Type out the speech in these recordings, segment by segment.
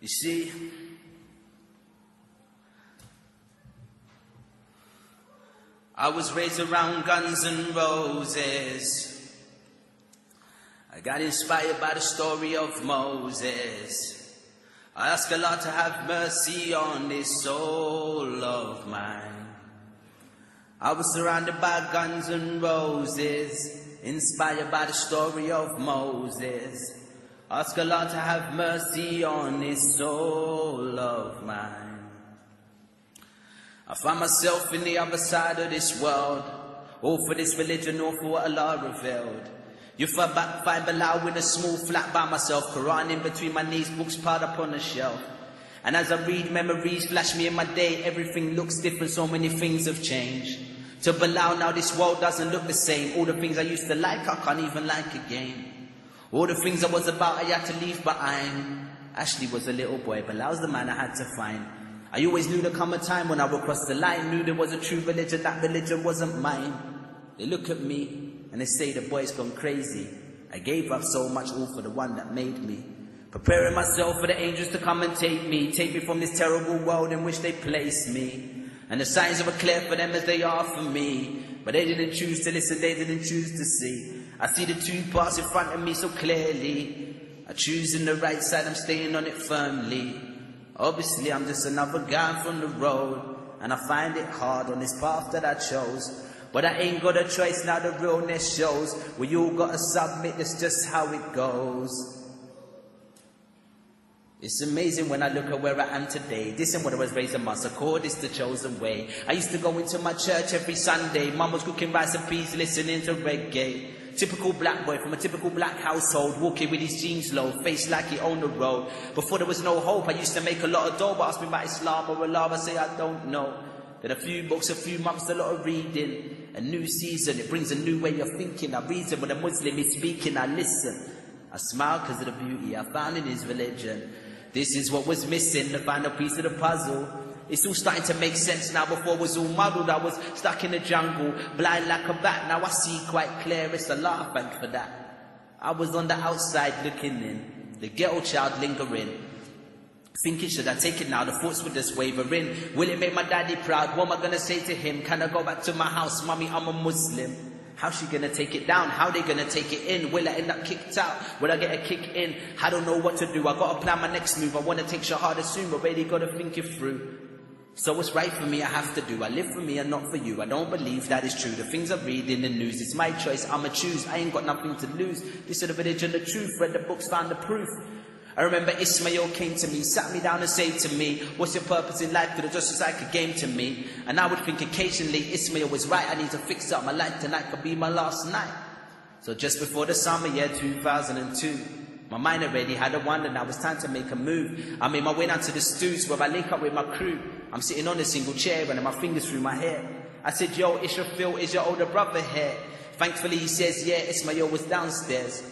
You see, I was raised around Guns N' Roses. I got inspired by the story of Moses. I ask Allah to have mercy on this soul of mine. I was surrounded by Guns N' Roses, inspired by the story of Moses. Ask Allah to have mercy on this soul of mine. I find myself in the other side of this world, all for this religion, all for what Allah revealed. You find Belal in a small flat by myself, Quran in between my knees, books piled up on the shelf. And as I read, memories flash me in my day, everything looks different, so many things have changed. To Belal now this world doesn't look the same. All the things I used to like, I can't even like again. All the things I was about, I had to leave behind. Ashley was a little boy, Belal's the man I had to find. I always knew there'd come a time when I would cross the line, knew there was a true religion, that religion wasn't mine. They look at me and they say the boy's gone crazy. I gave up so much, all for the one that made me. Preparing myself for the angels to come and take me from this terrible world in which they placed me. And the signs were clear for them as they are for me. But they didn't choose to listen, they didn't choose to see. I see the two paths in front of me so clearly. I choose in the right side, I'm staying on it firmly. Obviously I'm just another guy from the road, and I find it hard on this path that I chose. But I ain't got a choice now, the realness shows. We all gotta submit, that's just how it goes. It's amazing when I look at where I am today. This ain't what I was raised in, must I call this the chosen way. I used to go into my church every Sunday. Mum was cooking rice and peas, listening to reggae. Typical black boy from a typical black household, walking with his jeans low, face like he owned the road. Before there was no hope, I used to make a lot of dough, but ask me about Islam or Allah, I say I don't know. Then a few books, a few months, a lot of reading. A new season, it brings a new way of thinking. I reason when a Muslim is speaking, I listen. I smile because of the beauty I found in his religion. This is what was missing, the final piece of the puzzle. It's all starting to make sense now. Before it was all muddled, I was stuck in the jungle, blind like a bat. Now I see quite clear, it's Allah, thank for that. I was on the outside looking in, the ghetto child lingering, thinking, should I take it now? The thoughts would just wavering. Will it make my daddy proud? What am I gonna say to him? Can I go back to my house? Mommy, I'm a Muslim. How's she gonna take it down? How they gonna take it in? Will I end up kicked out? Will I get a kick in? I don't know what to do. I gotta plan my next move. I wanna take Shahada soon, but really gotta think it through. So what's right for me I have to do. I live for me and not for you. I don't believe that is true. The things I read in the news, it's my choice, I'ma choose. I ain't got nothing to lose. This is the religion, the truth. Read the books, found the proof. I remember Ismail came to me, sat me down and said to me, what's your purpose in life? Could have just like a game to me. And I would think occasionally Ismail was right. I need to fix up my life. Tonight could be my last night. So just before the summer year 2002, my mind already had a wonder. Now it's time to make a move. I made my way down to the stews where I link up with my crew. I'm sitting on a single chair running my fingers through my hair. I said, yo, Israfil, is your older brother here? Thankfully he says, yeah, Ismail was downstairs.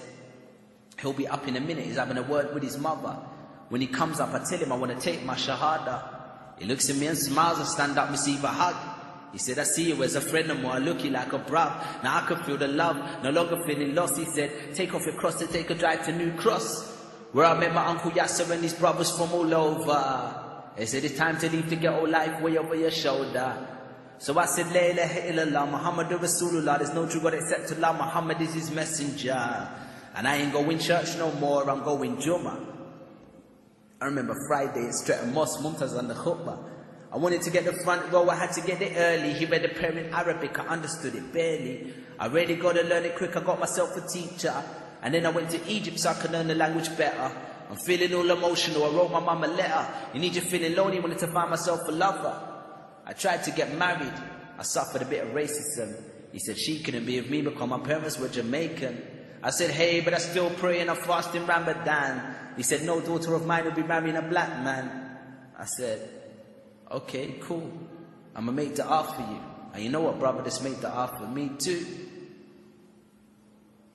He'll be up in a minute. He's having a word with his mother. When he comes up, I tell him I want to take my shahada. He looks at me and smiles and stand up, receive a hug. He said, I see you as a friend and more. I look you like a bruv. Now I can feel the love, no longer feeling lost. He said, take off your cross and take a drive to New Cross, where I met my Uncle Yasser and his brothers from all over. He said, it's time to leave the ghetto life way over your shoulder. So I said, La ilaha illallah, Muhammadur Rasulullah. There's no true God except Allah. Muhammad is his messenger. And I ain't going church no more, I'm going Jummah. I remember Friday at Stretton Mosque, Mumtaz on the khutbah. I wanted to get the front row, I had to get it early. He read the prayer in Arabic, I understood it barely. I really got to learn it quick, I got myself a teacher. And then I went to Egypt so I could learn the language better. I'm feeling all emotional, I wrote my mum a letter. In Egypt feeling lonely, wanted to find myself a lover. I tried to get married, I suffered a bit of racism. He said she couldn't be with me because my parents were Jamaican. I said, hey, but I still pray and I fast in Ramadan. He said, no daughter of mine will be marrying a black man. I said, okay, cool. I'm going to make dua for you. And you know what, brother, just make dua for me too.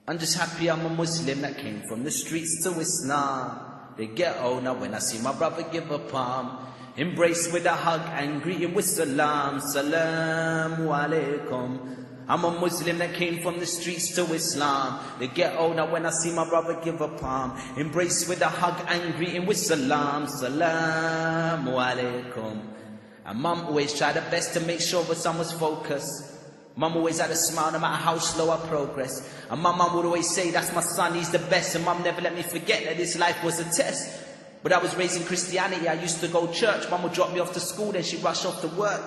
I'm just happy I'm a Muslim that came from the streets to Islam. The ghetto, now when I see my brother give a palm, embrace with a hug and greet him with salam. Salamu alaikum. I'm a Muslim that came from the streets to Islam. The ghetto that when I see my brother give a palm, embrace with a hug and greeting with salam. Salamu alaikum. And mum always tried her best to make sure the son was focused. Mum always had a smile no matter how slow I progress. And my mum would always say, that's my son, he's the best. And mum never let me forget that this life was a test. But I was raised in Christianity, I used to go to church. Mum would drop me off to school, then she'd rush off to work.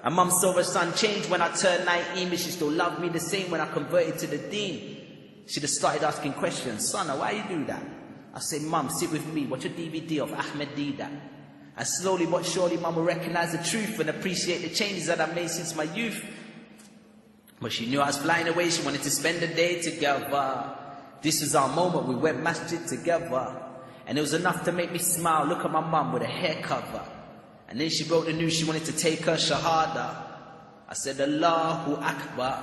And mum saw her son change when I turned 19, but she still loved me the same when I converted to the deen. She'd have started asking questions. Son, why you do that? I say, Mum, sit with me, watch a DVD of Ahmed Deedat. And slowly but surely mum will recognize the truth and appreciate the changes that I've made since my youth. But she knew I was flying away, she wanted to spend the day together. This was our moment, we went masjid together. And it was enough to make me smile, look at my mum with a hair cover. And then she wrote the news she wanted to take her shahada. I said, Allahu Akbar.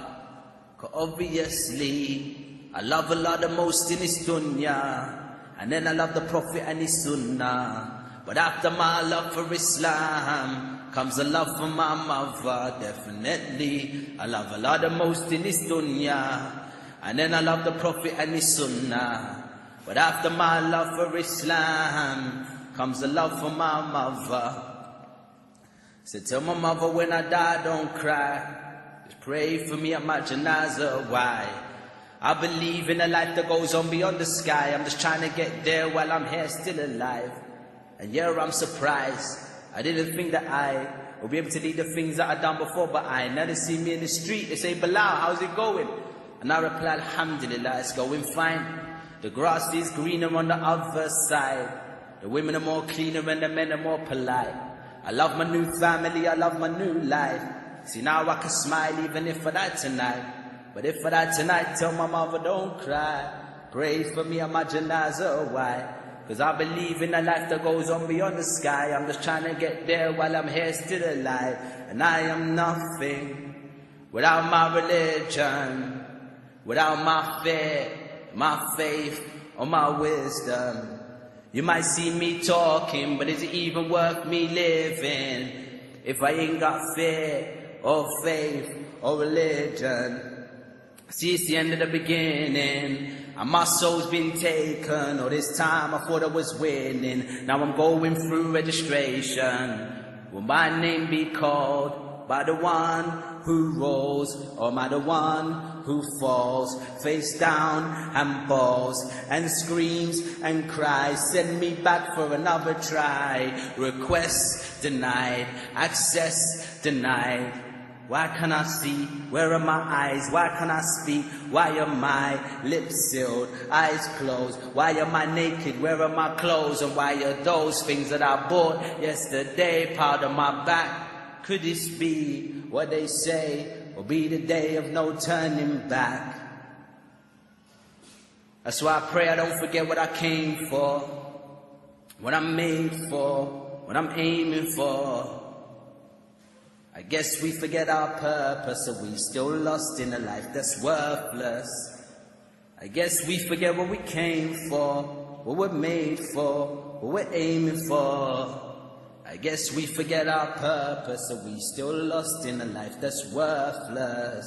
'Cause obviously, I love Allah the most in this dunya. And then I love the Prophet and his sunnah. But after my love for Islam, comes the love for my mother. Definitely, I love Allah the most in this dunya. And then I love the Prophet and his sunnah. But after my love for Islam, comes the love for my mother. So tell my mother when I die, don't cry. Just pray for me at my janazah. Why? I believe in a life that goes on beyond the sky. I'm just trying to get there while I'm here still alive. And yeah, I'm surprised. I didn't think that I would be able to do the things that I've done before, but now they see me in the street. They say, Belal, how's it going? And I reply, Alhamdulillah, it's going fine. The grass is greener on the other side. The women are more cleaner and the men are more polite. I love my new family, I love my new life. See, now I can smile even if I die tonight. But if I die tonight, tell my mother don't cry. Pray for me and my janazah, why? 'Cause I believe in a life that goes on beyond the sky. I'm just trying to get there while I'm here still alive. And I am nothing without my religion, without my faith, or my wisdom. You might see me talking, but is it even worth me living if I ain't got fear or faith or religion? See, it's the end of the beginning, and my soul's been taken. All this time I thought I was winning. Now I'm going through registration. Will my name be called by the one who rose, or by the one who falls face down and bawls and screams and cries? Send me back for another try. Request denied, access denied. Why can't I see? Where are my eyes? Why can't I speak? Why are my lips sealed, eyes closed? Why am I naked? Where are my clothes? And why are those things that I bought yesterday piled on my back? Could this be what they say will be the day of no turning back? That's why I pray I don't forget what I came for, what I'm made for, what I'm aiming for. I guess we forget our purpose, so we still lost in a life that's worthless. I guess we forget what we came for, what we're made for, what we're aiming for. I guess we forget our purpose, so we still lost in a life that's worthless.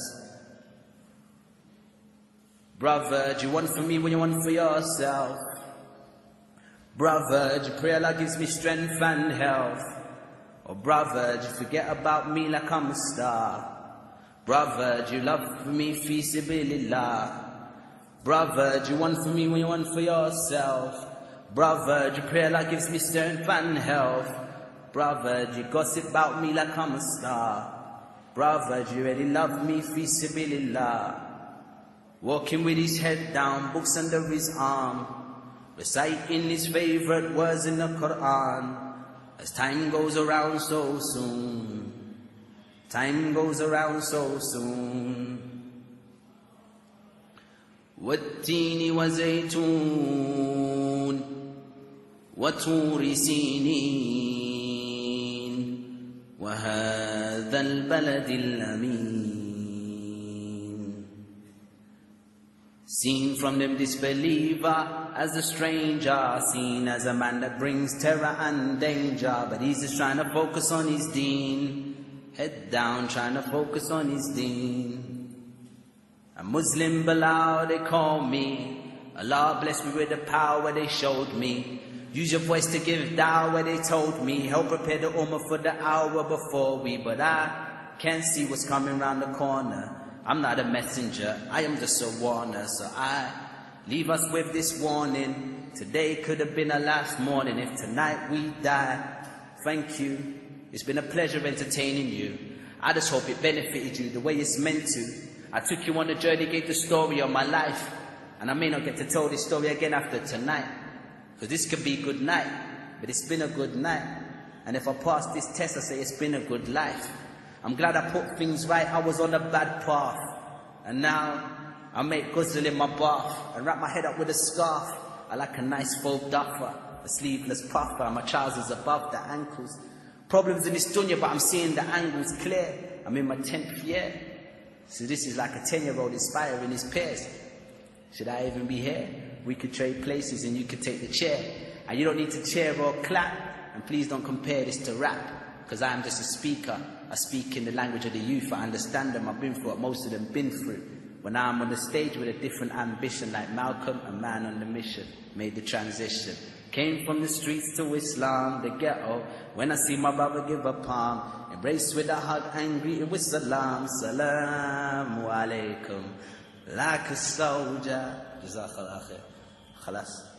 Brother, do you want for me when you want for yourself? Brother, do you pray Allah gives me strength and health? Or brother, do you forget about me like I'm a star? Brother, do you love for me fi sabilillah? Brother, do you want for me when you want for yourself? Brother, do you pray Allah gives me strength and health? Brother, do you gossip about me like I'm a star? Brother, do you really love me fi sabilillah? Walking with his head down, books under his arm, reciting his favorite words in the Quran. As time goes around so soon, time goes around so soon. والتين وزيتون وطور سينين وهذا البلد الأمين. Seen from them disbeliever as a stranger, seen as a man that brings terror and danger, but he's just trying to focus on his deen. Head down, trying to focus on his deen. A Muslim Belal, they call me. Allah bless me with the power they showed me. Use your voice to give dawah, they told me. Help prepare the ummah for the hour before we. But I can't see what's coming round the corner. I'm not a messenger, I am just a warner. So I leave us with this warning. Today could have been our last morning. If tonight we die, thank you. It's been a pleasure entertaining you. I just hope it benefited you the way it's meant to. I took you on a journey, gave the story of my life. And I may not get to tell this story again after tonight. Because this could be good night, but it's been a good night. And if I pass this test, I say it's been a good life. I'm glad I put things right, I was on a bad path. And now, I make ghusl in my bath and wrap my head up with a scarf. I like a nice full duffer, a sleeveless puffer, and my trousers above the ankles. Problems in this dunya, but I'm seeing the angles clear. I'm in my 10th year. So this is like a 10-year-old inspiring his peers. Should I even be here? We could trade places and you could take the chair. And you don't need to cheer or clap. And please don't compare this to rap. Because I am just a speaker. I speak in the language of the youth. I understand them. I've been through what most of them been through. When I'm on the stage with a different ambition, like Malcolm, a man on the mission, made the transition. Came from the streets to Islam, the ghetto. When I see my brother give a palm, embrace with a hug and greet with salam. Salamu alaikum. Like a soldier. Jazakallah khair. Khalas.